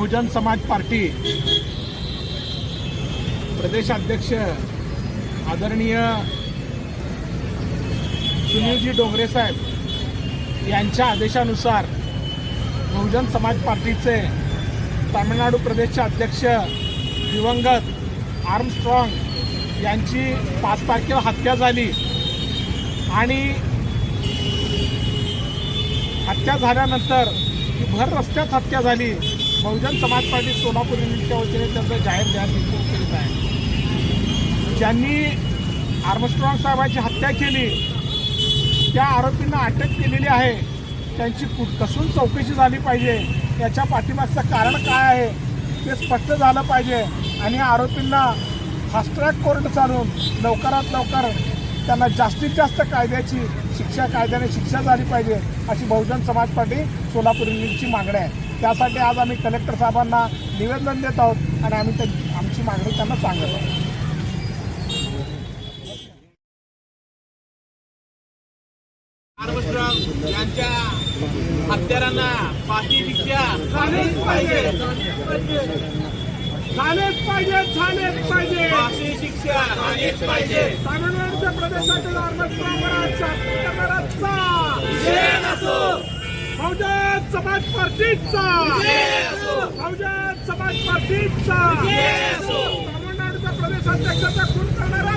Bahujan Samaj party प्रदेशाध्यक्ष आदरणीय सुनीलजी डोंगरे साहेब यांच्या आदेशानुसार बहुजन समाज पार्टीचे तामिळनाडू प्रदेशचे अध्यक्ष दिवंगत आर्मस्ट्रॉंग यांची 5 तारखेला हत्या झाली आणि हत्या झाल्यानंतर भर रस्त्यात हत्या झाली। बहुजन समाज पार्टी सोलापूर युनिटच्या वतीने त्यांचं जाहीर ध्यान करीत आहे। ज्यांनी आर्मस्ट्रॉंग साहेबांची हत्या केली त्या आरोपींना अटक केलेली आहे, त्यांची कसून चौकशी झाली पाहिजे। याच्या पाठीमागचं कारण काय आहे ते स्पष्ट झालं पाहिजे आणि आरोपींना फास्ट ट्रॅक कोर्ट चालवून लवकरात लवकर त्यांना जास्तीत जास्त कायद्याने शिक्षा झाली पाहिजे अशी बहुजन समाज पार्टी सोलापूर युनिटची मागणी आहे। त्यासाठी आज आम्ही कलेक्टर साहेबांना निवेदन देत आहोत आणि आम्ही आमची मागणी त्यांना सांगत आहोत। आर्मस्ट्रॉंग यांच्या हत्यारांना फाशी शिक्षा झालीच पाहिजे, फाशी शिक्षा झालीच पाहिजे। तामिळनाडूच्या प्रदेशातील आर्मस्ट्रॉंगचा बहुजन समाज पार्टीचा तामिळनाडूच्या प्रदेशाध्यक्षाचा खून करणारा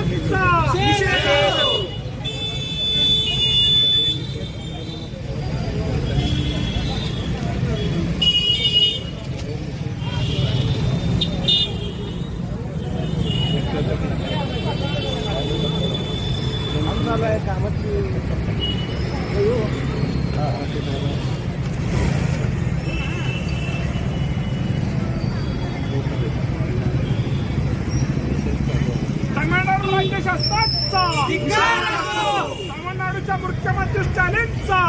तामिळनाडू राज्य शासनाचा तामिळनाडूच्या मुख्यमंत्री स्टॅलिनचा